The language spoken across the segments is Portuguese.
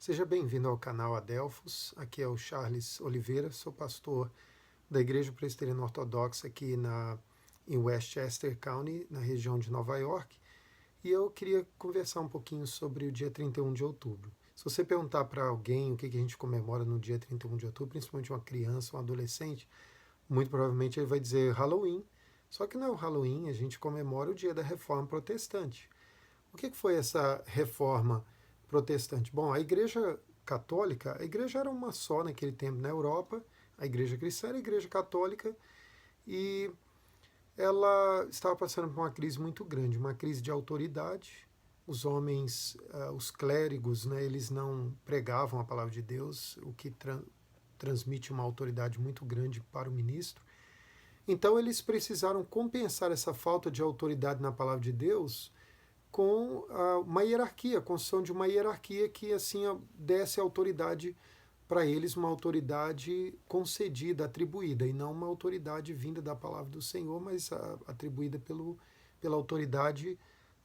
Seja bem-vindo ao canal Adelphos. Aqui é o Charles Oliveira, sou pastor da Igreja Presbiteriana Ortodoxa aqui em Westchester County, na região de Nova York. E eu queria conversar um pouquinho sobre o dia 31 de outubro. Se você perguntar para alguém o que a gente comemora no dia 31 de outubro, principalmente uma criança, um adolescente, muito provavelmente ele vai dizer Halloween. Só que não é o Halloween, a gente comemora o dia da Reforma Protestante. O que foi essa reforma protestante? Bom, a Igreja Católica, a igreja era uma só naquele tempo na Europa, a Igreja Cristã era a Igreja Católica, e ela estava passando por uma crise muito grande, uma crise de autoridade. Os homens, os clérigos, né, eles não pregavam a palavra de Deus, o que transmite uma autoridade muito grande para o ministro. Então eles precisaram compensar essa falta de autoridade na palavra de Deus com uma hierarquia, a construção de uma hierarquia que assim desse autoridade para eles, uma autoridade concedida, atribuída, e não uma autoridade vinda da palavra do Senhor, mas atribuída pela autoridade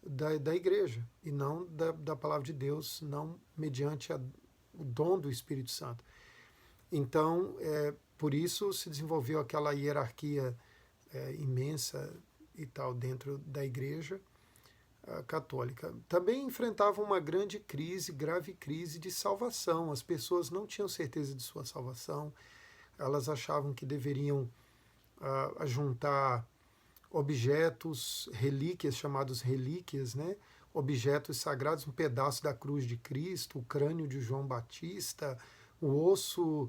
da igreja, e não da palavra de Deus, não mediante o dom do Espírito Santo. Então, por isso se desenvolveu aquela hierarquia imensa e tal dentro da igreja católica. Também enfrentava uma grave crise de salvação. As pessoas não tinham certeza de sua salvação, elas achavam que deveriam juntar objetos, relíquias, chamados relíquias, né? Objetos sagrados, um pedaço da cruz de Cristo, o crânio de João Batista, o osso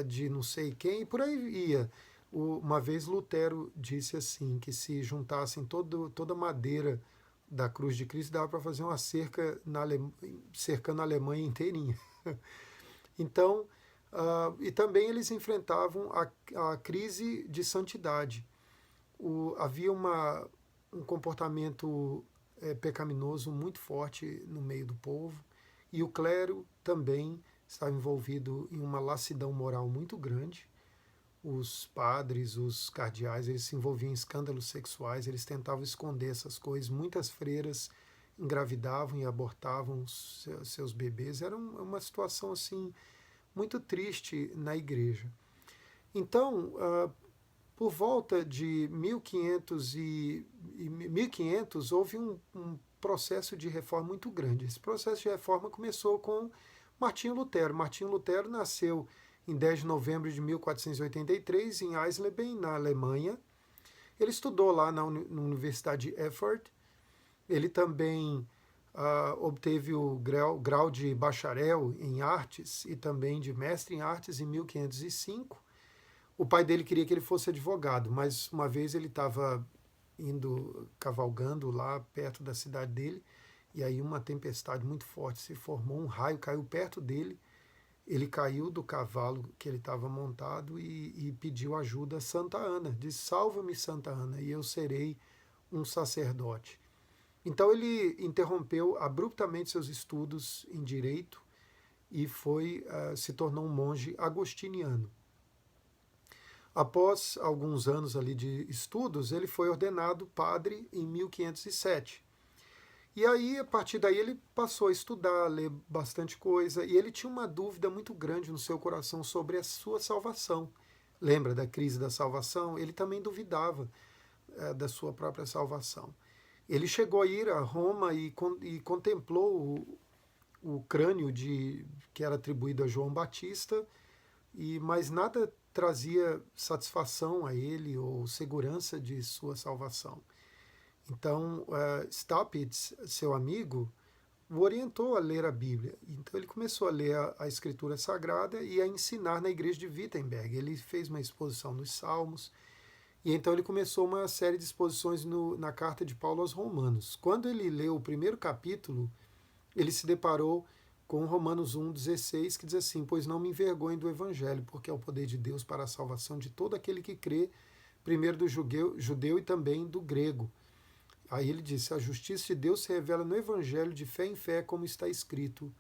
de não sei quem, e por aí ia. Uma vez Lutero disse assim, que se juntassem toda a madeira da cruz de Cristo, dava para fazer uma cerca cercando a Alemanha inteirinha. Então, e também eles enfrentavam a crise de santidade. Havia um comportamento pecaminoso muito forte no meio do povo, e o clero também estava envolvido em uma lassidão moral muito grande. Os padres, os cardeais, eles se envolviam em escândalos sexuais, eles tentavam esconder essas coisas. Muitas freiras engravidavam e abortavam seus bebês. Era uma situação assim muito triste na igreja. Então, por volta de 1500 houve um processo de reforma muito grande. Esse processo de reforma começou com Martinho Lutero. Martinho Lutero nasceu em 10 de novembro de 1483, em Eisleben, na Alemanha. Ele estudou lá na Universidade de Erfurt. Ele também obteve o grau de bacharel em artes e também de mestre em artes em 1505. O pai dele queria que ele fosse advogado, mas uma vez ele estava cavalgando lá perto da cidade dele, e aí uma tempestade muito forte se formou, um raio caiu perto dele. Ele caiu do cavalo que ele estava montado e pediu ajuda a Santa Ana. Disse: salva-me, Santa Ana, e eu serei um sacerdote. Então ele interrompeu abruptamente seus estudos em direito e se tornou um monge agostiniano. Após alguns anos ali de estudos, ele foi ordenado padre em 1507. E aí, a partir daí, ele passou a estudar, a ler bastante coisa, e ele tinha uma dúvida muito grande no seu coração sobre a sua salvação. Lembra da crise da salvação? Ele também duvidava da sua própria salvação. Ele chegou a ir a Roma e contemplou o crânio que era atribuído a João Batista, mas nada trazia satisfação a ele ou segurança de sua salvação. Então, Staupitz, seu amigo, o orientou a ler a Bíblia. Então, ele começou a ler a Escritura Sagrada e a ensinar na igreja de Wittenberg. Ele fez uma exposição nos Salmos, e então ele começou uma série de exposições na carta de Paulo aos Romanos. Quando ele leu o primeiro capítulo, ele se deparou com Romanos 1,16, que diz assim: pois não me envergonho do Evangelho, porque é o poder de Deus para a salvação de todo aquele que crê, primeiro do judeu e também do grego. Aí ele disse: a justiça de Deus se revela no Evangelho de fé em fé, como está escrito,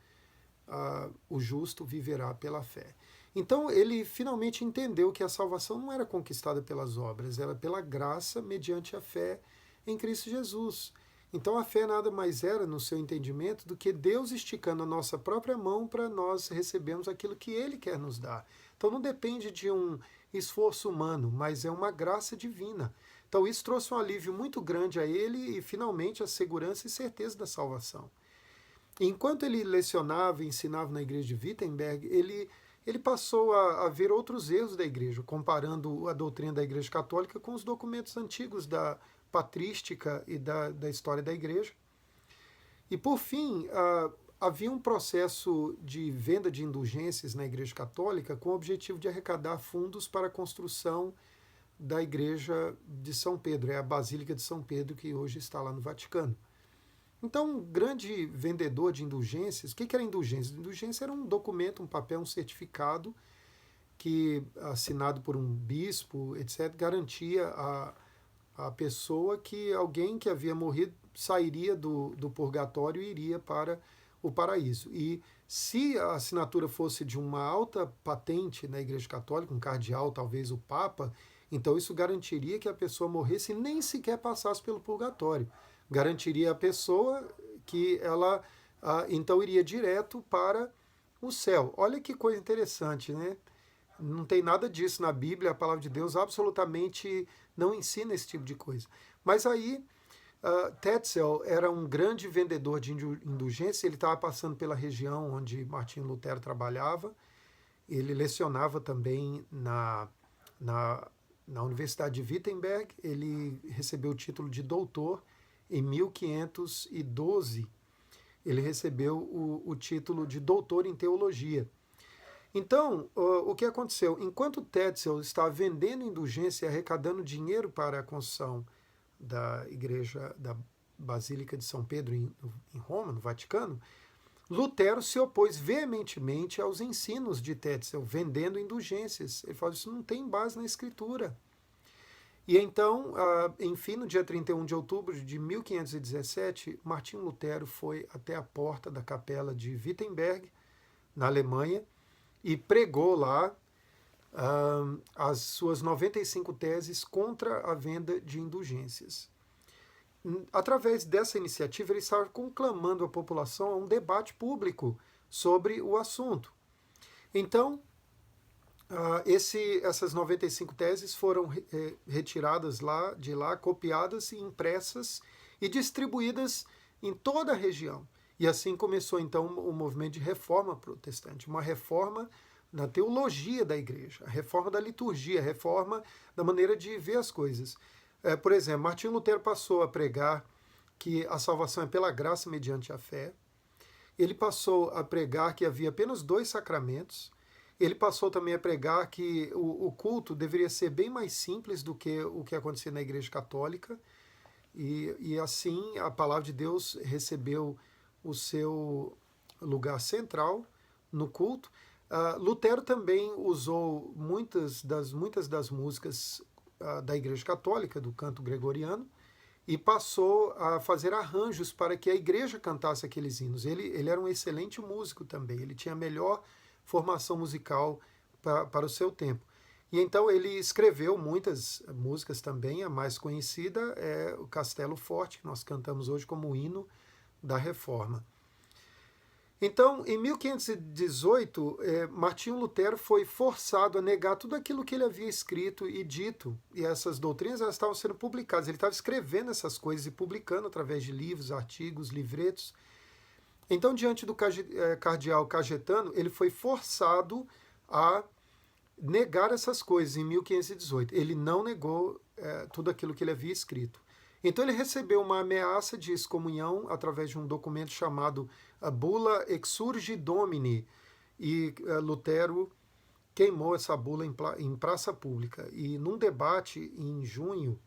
o justo viverá pela fé. Então ele finalmente entendeu que a salvação não era conquistada pelas obras, era pela graça mediante a fé em Cristo Jesus. Então a fé nada mais era, no seu entendimento, do que Deus esticando a nossa própria mão para nós recebermos aquilo que Ele quer nos dar. Então não depende de um esforço humano, mas é uma graça divina. Então isso trouxe um alívio muito grande a ele e finalmente a segurança e certeza da salvação. Enquanto ele lecionava e ensinava na igreja de Wittenberg, ele passou a ver outros erros da igreja, comparando a doutrina da igreja católica com os documentos antigos da patrística e da história da igreja. E, por fim, havia um processo de venda de indulgências na igreja católica com o objetivo de arrecadar fundos para a construção da igreja de São Pedro, é a Basílica de São Pedro, que hoje está lá no Vaticano. Então, um grande vendedor de indulgências, o que era indulgência? Indulgência era um documento, um papel, um certificado que, assinado por um bispo, etc., garantia a pessoa que alguém que havia morrido sairia do purgatório e iria para o paraíso. E se a assinatura fosse de uma alta patente na Igreja Católica, um cardeal, talvez o Papa, então isso garantiria que a pessoa morresse e nem sequer passasse pelo purgatório. Garantiria a pessoa que ela então iria direto para o céu. Olha que coisa interessante, né? Não tem nada disso na Bíblia, a palavra de Deus absolutamente não ensina esse tipo de coisa. Mas aí, Tetzel era um grande vendedor de indulgência, ele estava passando pela região onde Martinho Lutero trabalhava, ele lecionava também na Universidade de Wittenberg, ele recebeu o título de doutor em 1512, ele recebeu o título de doutor em teologia. Então, o que aconteceu? Enquanto Tetzel estava vendendo indulgência e arrecadando dinheiro para a construção da igreja da Basílica de São Pedro em Roma, no Vaticano, Lutero se opôs veementemente aos ensinos de Tetzel, vendendo indulgências. Ele falou, isso não tem base na Escritura. E então, enfim, no dia 31 de outubro de 1517, Martinho Lutero foi até a porta da capela de Wittenberg, na Alemanha, e pregou lá as suas 95 teses contra a venda de indulgências. Através dessa iniciativa, ele estava conclamando a população a um debate público sobre o assunto. Então, essas 95 teses foram retiradas de lá, copiadas e impressas e distribuídas em toda a região. E assim começou, então, o movimento de reforma protestante, uma reforma na teologia da igreja, a reforma da liturgia, a reforma da maneira de ver as coisas. Por exemplo, Martinho Lutero passou a pregar que a salvação é pela graça mediante a fé. Ele passou a pregar que havia apenas 2 sacramentos. Ele passou também a pregar que o culto deveria ser bem mais simples do que o que acontecia na Igreja Católica. E assim a palavra de Deus recebeu o seu lugar central no culto. Lutero também usou muitas das músicas da Igreja Católica, do canto gregoriano, e passou a fazer arranjos para que a igreja cantasse aqueles hinos. Ele era um excelente músico também, ele tinha a melhor formação musical para o seu tempo. E então ele escreveu muitas músicas também, a mais conhecida é o Castelo Forte, que nós cantamos hoje como o hino da Reforma. Então, em 1518, Martinho Lutero foi forçado a negar tudo aquilo que ele havia escrito e dito, e essas doutrinas elas estavam sendo publicadas. Ele estava escrevendo essas coisas e publicando através de livros, artigos, livretos. Então, diante do cardeal Cajetano, ele foi forçado a negar essas coisas em 1518. Ele não negou tudo aquilo que ele havia escrito. Então ele recebeu uma ameaça de excomunhão através de um documento chamado Bula Exsurgi Domini, e Lutero queimou essa bula em praça pública. E num debate em julho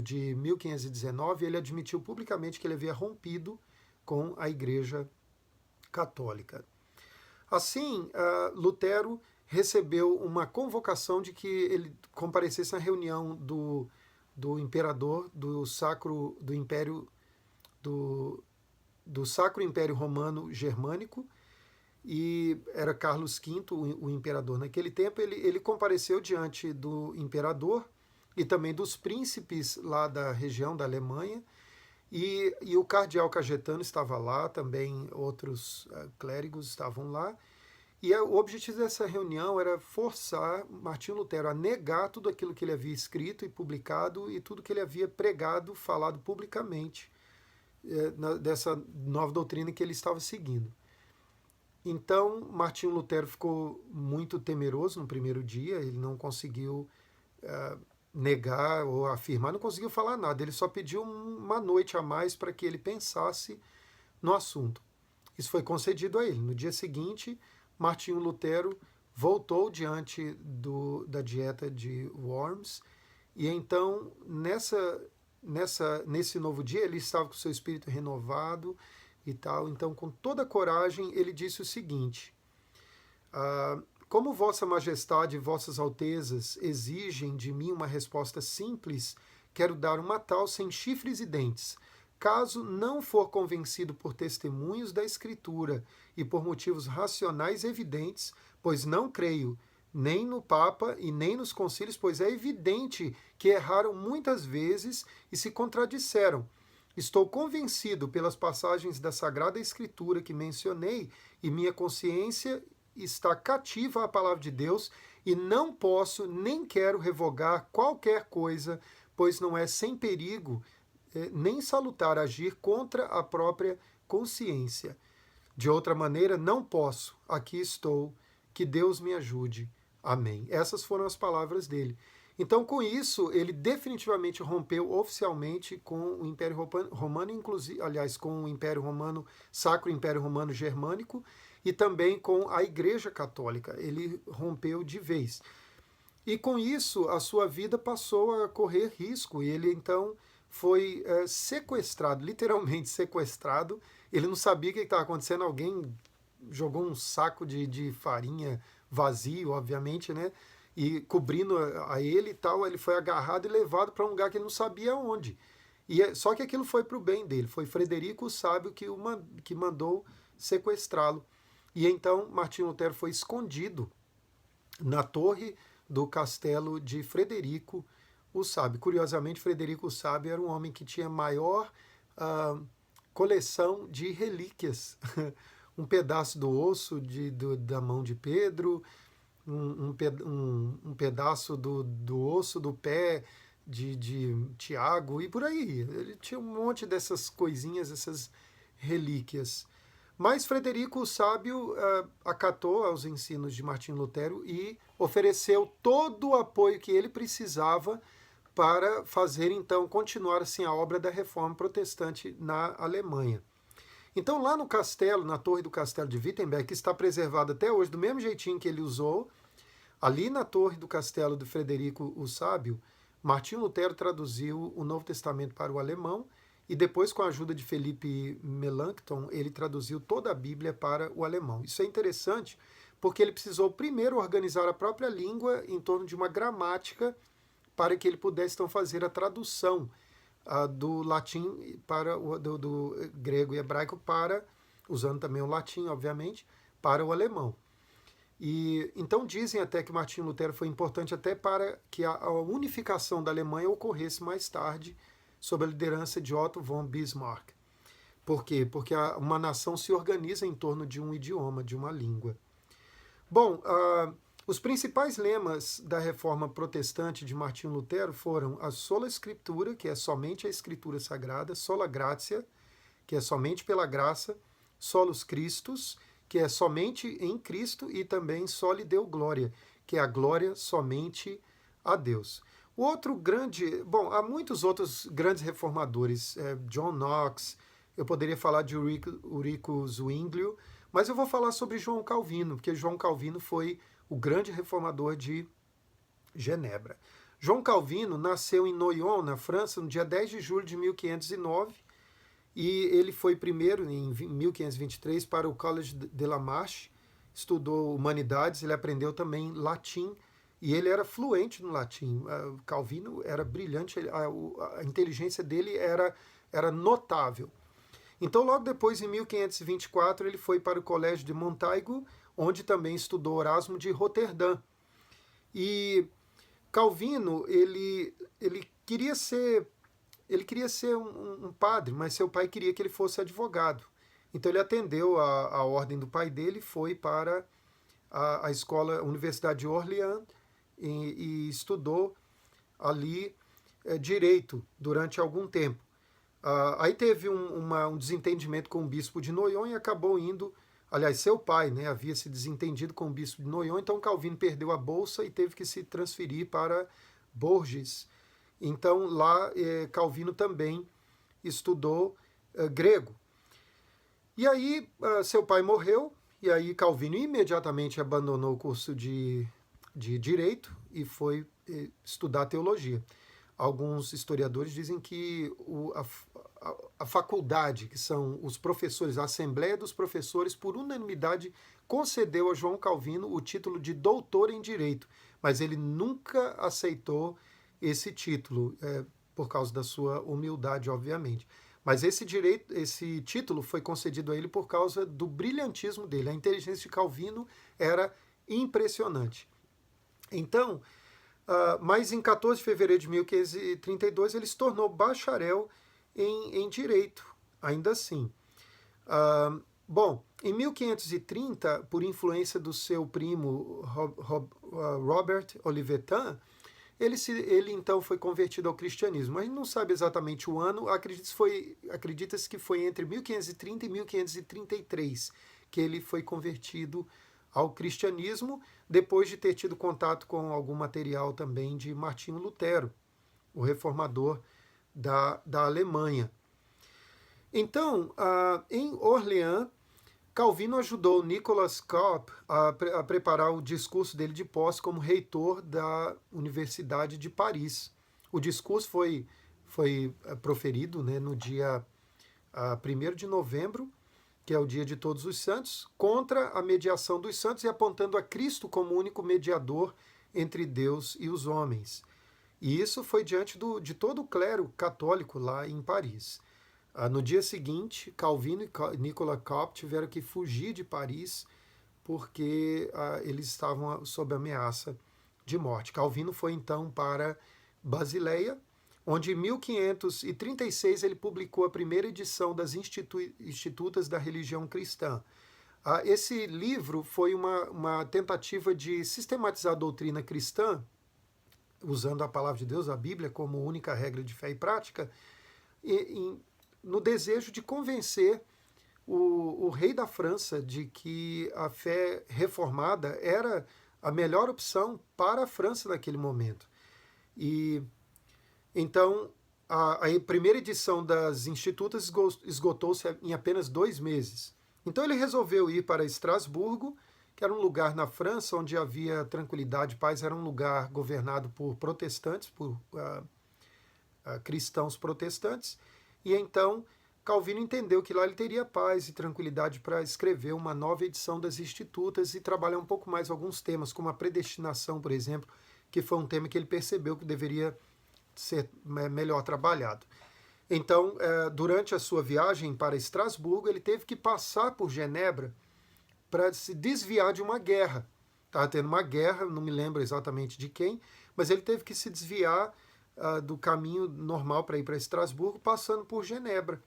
de 1519, ele admitiu publicamente que ele havia rompido com a Igreja Católica. Assim, Lutero recebeu uma convocação de que ele comparecesse na reunião do imperador do Sacro Império Romano Germânico, e era Carlos V, o imperador naquele tempo. Ele compareceu diante do imperador e também dos príncipes lá da região da Alemanha, E o cardeal Cajetano estava lá, também outros clérigos estavam lá, e o objetivo dessa reunião era forçar Martinho Lutero a negar tudo aquilo que ele havia escrito e publicado e tudo que ele havia pregado, falado publicamente, dessa nova doutrina que ele estava seguindo. Então, Martinho Lutero ficou muito temeroso no primeiro dia, ele não conseguiu negar ou afirmar, não conseguiu falar nada, ele só pediu uma noite a mais para que ele pensasse no assunto. Isso foi concedido a ele. No dia seguinte, Martinho Lutero voltou diante da dieta de Worms, e então, nesse novo dia, ele estava com seu espírito renovado e tal. Então, com toda a coragem, ele disse o seguinte: como Vossa Majestade e Vossas Altezas exigem de mim uma resposta simples, quero dar uma tal sem chifres e dentes. Caso não for convencido por testemunhos da Escritura e por motivos racionais evidentes, pois não creio nem no Papa e nem nos concílios, pois é evidente que erraram muitas vezes e se contradisseram. Estou convencido pelas passagens da Sagrada Escritura que mencionei, e minha consciência está cativa à palavra de Deus, e não posso nem quero revogar qualquer coisa, pois não é sem perigo nem salutar agir contra a própria consciência. De outra maneira, não posso. Aqui estou. Que Deus me ajude. Amém. Essas foram as palavras dele. Então, com isso, ele definitivamente rompeu oficialmente com o Império Romano, inclusive, aliás, com o Império Romano, Sacro Império Romano Germânico, e também com a Igreja Católica. Ele rompeu de vez. E com isso, a sua vida passou a correr risco, e ele então foi sequestrado, literalmente sequestrado. Ele não sabia o que estava acontecendo, alguém jogou um saco de farinha vazio, obviamente, né? E cobrindo a ele e tal, ele foi agarrado e levado para um lugar que ele não sabia onde. Só que aquilo foi para o bem dele, foi Frederico o Sábio que mandou sequestrá-lo. E então Martinho Lutero foi escondido na torre do castelo de Frederico o Sábio. Curiosamente, Frederico o Sábio era um homem que tinha maior coleção de relíquias. Um pedaço do osso da mão de Pedro, um pedaço do osso do pé de Tiago, e por aí. Ele tinha um monte dessas coisinhas, essas relíquias. Mas Frederico o Sábio acatou aos ensinos de Martinho Lutero e ofereceu todo o apoio que ele precisava para fazer, então, continuar assim a obra da reforma protestante na Alemanha. Então, lá no castelo, na torre do castelo de Wittenberg, que está preservado até hoje do mesmo jeitinho que ele usou, ali na torre do castelo de Frederico o Sábio, Martinho Lutero traduziu o Novo Testamento para o alemão, e depois, com a ajuda de Felipe Melanchthon, ele traduziu toda a Bíblia para o alemão. Isso é interessante porque ele precisou primeiro organizar a própria língua em torno de uma gramática para que ele pudesse então fazer a tradução do latim para do grego e hebraico usando também o latim, obviamente, para o alemão. E então dizem até que Martinho Lutero foi importante até para que a unificação da Alemanha ocorresse mais tarde, sob a liderança de Otto von Bismarck. Por quê? Porque uma nação se organiza em torno de um idioma, de uma língua. Bom, os principais lemas da reforma protestante de Martinho Lutero foram a sola scriptura, que é somente a escritura sagrada, sola gratia, que é somente pela graça, solus Christus, que é somente em Cristo, e também soli Deo gloria, que é a glória somente a Deus. O outro grande... Bom, há muitos outros grandes reformadores. John Knox, eu poderia falar de Ulrico Zwinglio, mas eu vou falar sobre João Calvino, porque João Calvino foi o grande reformador de Genebra. João Calvino nasceu em Noyon, na França, no dia 10 de julho de 1509, e ele foi primeiro, em 1523, para o Collège de la Marche, estudou humanidades, ele aprendeu também latim, e ele era fluente no latim. Calvino era brilhante, a inteligência dele era notável. Então, logo depois, em 1524, ele foi para o Colégio de Montaigu, onde também estudou Erasmo de Roterdã. E Calvino, ele queria ser ele queria ser um padre, mas seu pai queria que ele fosse advogado. Então ele atendeu a ordem do pai dele, foi para a escola, a Universidade de Orleans, e estudou ali direito durante algum tempo. Aí teve um desentendimento com o bispo de Noyon e acabou indo. Aliás, seu pai, né, havia se desentendido com o bispo de Noyon, então Calvino perdeu a bolsa e teve que se transferir para Bourges. Então lá Calvino também estudou grego. E aí seu pai morreu, e aí Calvino imediatamente abandonou o curso de direito e foi estudar teologia. Alguns historiadores dizem que a faculdade, que são os professores, a Assembleia dos Professores, por unanimidade, concedeu a João Calvino o título de doutor em direito, mas ele nunca aceitou esse título, por causa da sua humildade, obviamente. Mas esse título foi concedido a ele por causa do brilhantismo dele. A inteligência de Calvino era impressionante. Então, mas em 14 de fevereiro de 1532 ele se tornou bacharel em direito, ainda assim. Bom, em 1530, por influência do seu primo Robert Olivetan, ele então foi convertido ao cristianismo. A gente não sabe exatamente o ano, acredita-se que foi entre 1530 e 1533 que ele foi convertido ao cristianismo, depois de ter tido contato com algum material também de Martinho Lutero, o reformador da Alemanha. Então, em Orleans, Calvino ajudou Nicolas Cop a preparar o discurso dele de posse como reitor da Universidade de Paris. O discurso foi proferido, né, no dia 1º de novembro, que é o dia de Todos os Santos, contra a mediação dos santos e apontando a Cristo como único mediador entre Deus e os homens. E isso foi diante de todo o clero católico lá em Paris. No dia seguinte, Calvino e Nicolas Cop tiveram que fugir de Paris porque eles estavam sob ameaça de morte. Calvino foi então para Basileia, onde em 1536 ele publicou a primeira edição das Institutas da Religião Cristã. Esse livro foi uma tentativa de sistematizar a doutrina cristã, usando a palavra de Deus, a Bíblia, como única regra de fé e prática, no desejo de convencer o rei da França de que a fé reformada era a melhor opção para a França naquele momento. E então a primeira edição das Institutas esgotou-se em apenas 2 meses. Então ele resolveu ir para Estrasburgo, que era um lugar na França onde havia tranquilidade e paz, era um lugar governado por protestantes, por cristãos protestantes, e então Calvino entendeu que lá ele teria paz e tranquilidade para escrever uma nova edição das Institutas e trabalhar um pouco mais alguns temas, como a predestinação, por exemplo, que foi um tema que ele percebeu que deveria ser melhor trabalhado. Então, durante a sua viagem para Estrasburgo, ele teve que passar por Genebra para se desviar de uma guerra. Estava tendo uma guerra, não me lembro exatamente de quem, mas ele teve que se desviar do caminho normal para ir para Estrasburgo, passando por Genebra.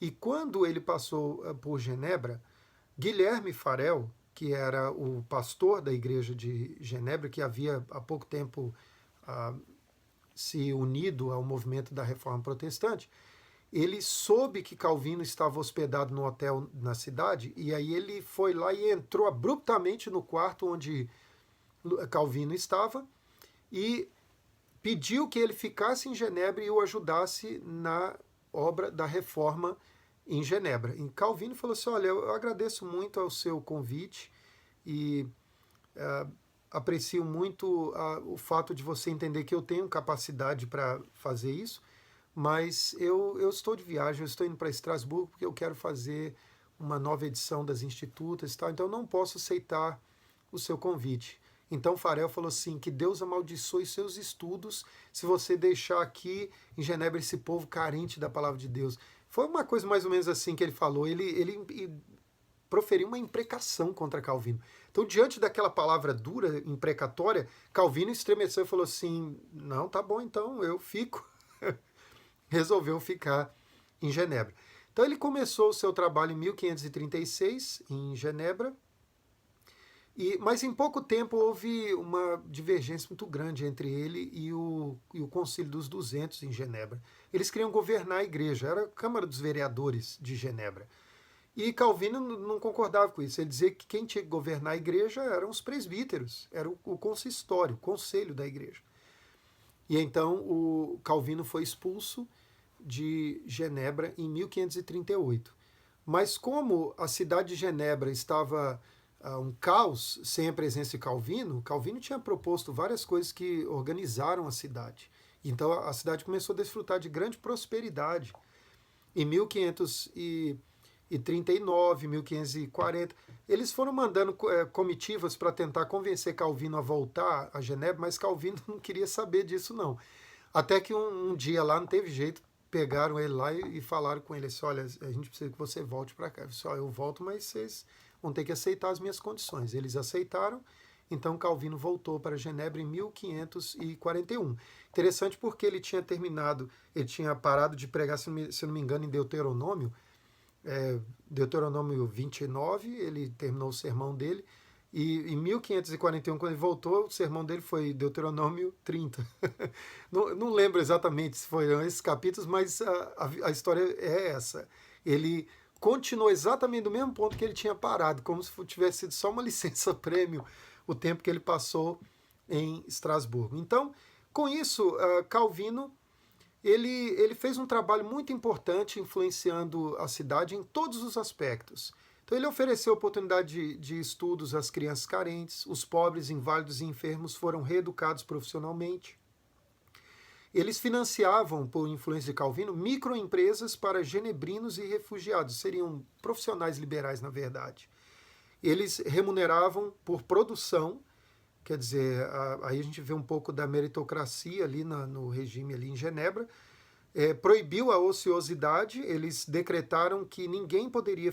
E quando ele passou por Genebra, Guilherme Farel, que era o pastor da igreja de Genebra, que havia há pouco tempo se unido ao movimento da Reforma Protestante, ele soube que Calvino estava hospedado no hotel na cidade, e aí ele foi lá e entrou abruptamente no quarto onde Calvino estava e pediu que ele ficasse em Genebra e o ajudasse na obra da reforma em Genebra. E Calvino falou assim, olha, eu agradeço muito ao seu convite e aprecio muito o fato de você entender que eu tenho capacidade para fazer isso, mas eu estou de viagem, eu estou indo para Estrasburgo porque eu quero fazer uma nova edição das Institutas e tal, então eu não posso aceitar o seu convite. Então Farel falou assim, que Deus amaldiçoe seus estudos se você deixar aqui em Genebra esse povo carente da palavra de Deus. Foi uma coisa mais ou menos assim que ele falou, ele proferiu uma imprecação contra Calvino. Então, diante daquela palavra dura, imprecatória, Calvino estremeceu e falou assim, não, tá bom, então eu fico. resolveu ficar em Genebra. Então ele começou o seu trabalho em 1536, em Genebra, mas em pouco tempo houve uma divergência muito grande entre ele e o Concílio dos 200 em Genebra. Eles queriam governar a igreja, era a Câmara dos Vereadores de Genebra. E Calvino não concordava com isso. Ele dizia que quem tinha que governar a igreja eram os presbíteros, era o consistório, o conselho da igreja. E então o Calvino foi expulso de Genebra em 1538. Mas como a cidade de Genebra estava um caos sem a presença de Calvino, Calvino tinha proposto várias coisas que organizaram a cidade. Então a cidade começou a desfrutar de grande prosperidade. Em 1539, 1540, eles foram mandando comitivas para tentar convencer Calvino a voltar a Genebra, mas Calvino não queria saber disso não. Até que um dia lá não teve jeito, pegaram ele lá e falaram com ele assim, olha, a gente precisa que você volte para cá. Ele disse, eu volto, mas vocês vão ter que aceitar as minhas condições. Eles aceitaram, então Calvino voltou para Genebra em 1541. Interessante porque ele tinha parado de pregar, se não me engano, em Deuteronômio, Deuteronômio 29, ele terminou o sermão dele, e em 1541, quando ele voltou, o sermão dele foi Deuteronômio 30. Não lembro exatamente se foram esses capítulos, mas a história é essa. Ele continuou exatamente do mesmo ponto que ele tinha parado, como se tivesse sido só uma licença-prêmio o tempo que ele passou em Estrasburgo. Então, com isso, Calvino ele fez um trabalho muito importante influenciando a cidade em todos os aspectos. Então ele ofereceu oportunidade de estudos às crianças carentes, os pobres, inválidos e enfermos foram reeducados profissionalmente. Eles financiavam, por influência de Calvino, microempresas para genebrinos e refugiados, seriam profissionais liberais, na verdade. Eles remuneravam por produção, quer dizer, aí a gente vê um pouco da meritocracia ali no regime ali em Genebra. Proibiu a ociosidade, eles decretaram que ninguém poderia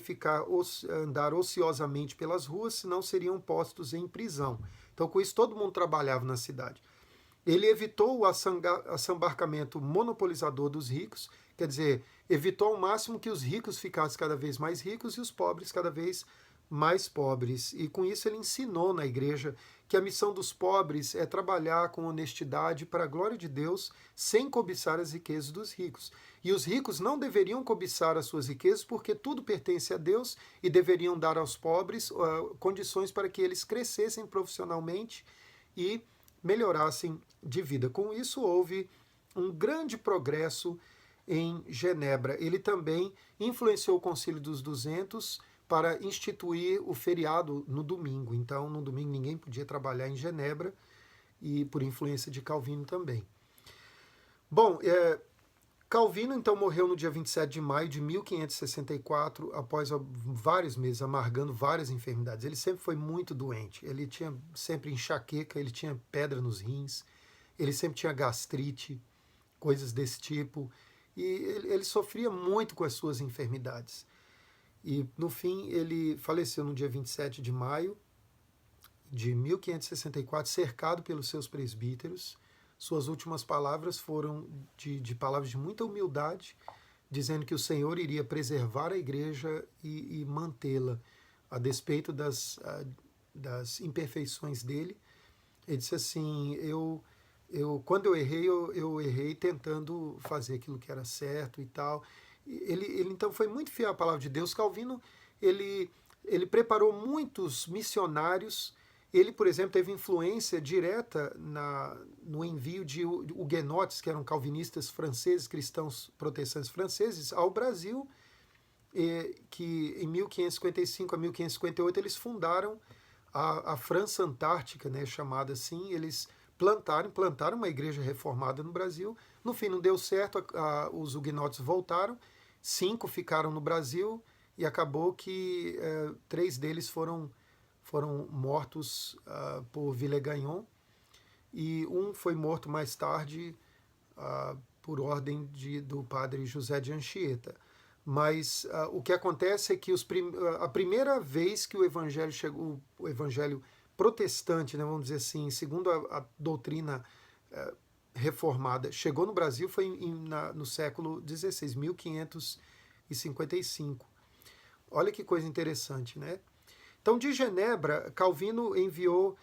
andar ociosamente pelas ruas, senão seriam postos em prisão. Então, com isso, todo mundo trabalhava na cidade. Ele evitou o assambarcamento monopolizador dos ricos, quer dizer, evitou ao máximo que os ricos ficassem cada vez mais ricos e os pobres cada vez mais pobres. E com isso ele ensinou na igreja que a missão dos pobres é trabalhar com honestidade para a glória de Deus, sem cobiçar as riquezas dos ricos. E os ricos não deveriam cobiçar as suas riquezas, porque tudo pertence a Deus, e deveriam dar aos pobres condições para que eles crescessem profissionalmente e melhorassem de vida. Com isso houve um grande progresso em Genebra. Ele também influenciou o Concílio dos 200 para instituir o feriado no domingo. Então, no domingo ninguém podia trabalhar em Genebra, e por influência de Calvino também. Bom, Calvino então morreu no dia 27 de maio de 1564, após vários meses amargando várias enfermidades. Ele sempre foi muito doente, ele tinha sempre enxaqueca, ele tinha pedra nos rins, ele sempre tinha gastrite, coisas desse tipo, e ele sofria muito com as suas enfermidades. E, no fim, ele faleceu no dia 27 de maio de 1564, cercado pelos seus presbíteros. Suas últimas palavras foram de palavras de muita humildade, dizendo que o Senhor iria preservar a igreja e mantê-la, a despeito das imperfeições dele. Ele disse assim, quando eu errei tentando fazer aquilo que era certo e tal. Ele então foi muito fiel à palavra de Deus. Calvino, ele preparou muitos missionários. Ele, por exemplo, teve influência direta no envio de huguenotes, que eram calvinistas franceses, cristãos protestantes franceses, ao Brasil, que em 1555 a 1558 eles fundaram a França Antártica, né, chamada assim. Eles plantaram uma igreja reformada no Brasil. No fim não deu certo, os huguenotes voltaram, 5 ficaram no Brasil e acabou que 3 deles foram mortos por Villegagnon e um foi morto mais tarde por ordem do padre José de Anchieta. Mas o que acontece é que a primeira vez que o evangelho chegou, o evangelho protestante, né, vamos dizer assim, segundo a doutrina reformada chegou no Brasil foi no século XVI, 1555. Olha que coisa interessante, né? Então, de Genebra, Calvino enviou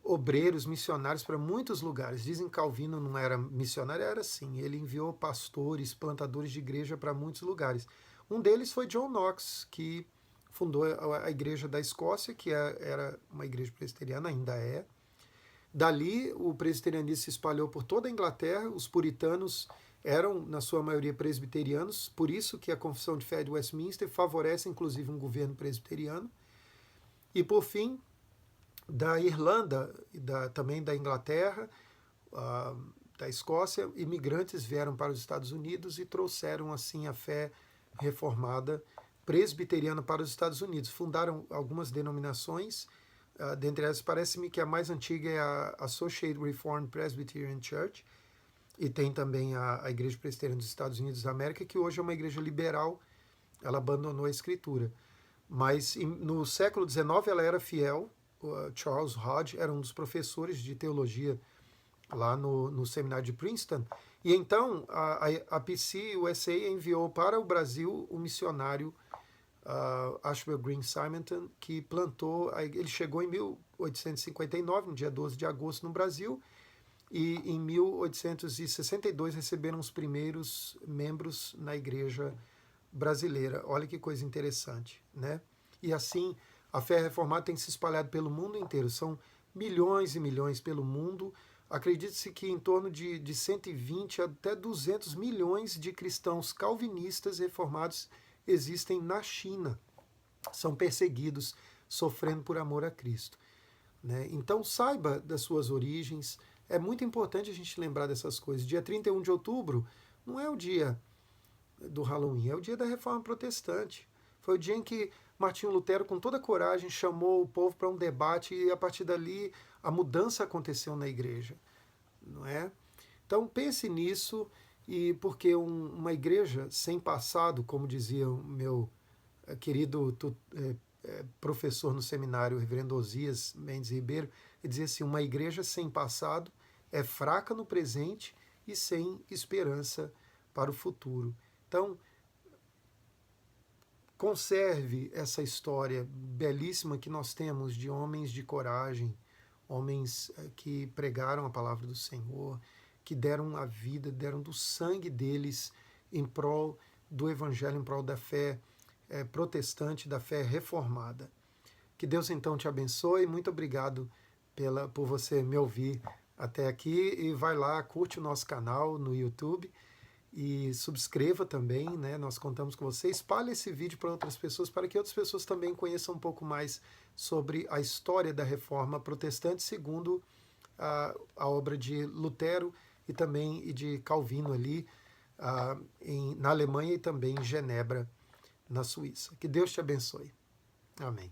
obreiros, missionários para muitos lugares. Dizem que Calvino não era missionário, era sim. Ele enviou pastores, plantadores de igreja para muitos lugares. Um deles foi John Knox, que fundou a Igreja da Escócia, que era uma igreja presbiteriana, ainda é. Dali, o presbiterianismo se espalhou por toda a Inglaterra. Os puritanos eram, na sua maioria, presbiterianos, por isso que a Confissão de Fé de Westminster favorece, inclusive, um governo presbiteriano. E, por fim, da Irlanda e também da Inglaterra, da Escócia, imigrantes vieram para os Estados Unidos e trouxeram, assim, a fé reformada presbiteriana para os Estados Unidos. Fundaram algumas denominações, dentre elas, parece-me que a mais antiga é a Associated Reformed Presbyterian Church, e tem também a Igreja Presbiteriana dos Estados Unidos da América, que hoje é uma igreja liberal, ela abandonou a Escritura. Mas no século XIX ela era fiel. Charles Hodge era um dos professores de teologia lá no seminário de Princeton. E então a PC USA enviou para o Brasil o missionário Ashbel Green Simonton, que plantou. Ele chegou em 1859, no dia 12 de agosto, no Brasil, e em 1862 receberam os primeiros membros na igreja brasileira. Olha que coisa interessante, né? E assim, a fé reformada tem se espalhado pelo mundo inteiro. São milhões e milhões pelo mundo. Acredite-se que em torno de 120 até 200 milhões de cristãos calvinistas reformados existem na China. São perseguidos, sofrendo por amor a Cristo, né? Então, saiba das suas origens. É muito importante a gente lembrar dessas coisas. Dia 31 de outubro não é o dia do Halloween, é o dia da Reforma Protestante. Foi o dia em que Martinho Lutero, com toda a coragem, chamou o povo para um debate e, a partir dali, a mudança aconteceu na igreja, não é? Então, pense nisso, e porque uma igreja sem passado, como dizia o meu querido professor no seminário, o reverendo Osias Mendes Ribeiro, ele dizia assim, uma igreja sem passado é fraca no presente e sem esperança para o futuro. Então, conserve essa história belíssima que nós temos de homens de coragem, homens que pregaram a palavra do Senhor, que deram a vida, deram do sangue deles em prol do Evangelho, em prol da fé protestante, da fé reformada. Que Deus então te abençoe. Muito obrigado por você me ouvir até aqui. E vai lá, curte o nosso canal no YouTube e subscreva também, né? Nós contamos com você. Espalhe esse vídeo para outras pessoas, para que outras pessoas também conheçam um pouco mais sobre a história da Reforma Protestante, segundo a obra de Lutero e também de Calvino ali na Alemanha e também em Genebra, na Suíça. Que Deus te abençoe. Amém.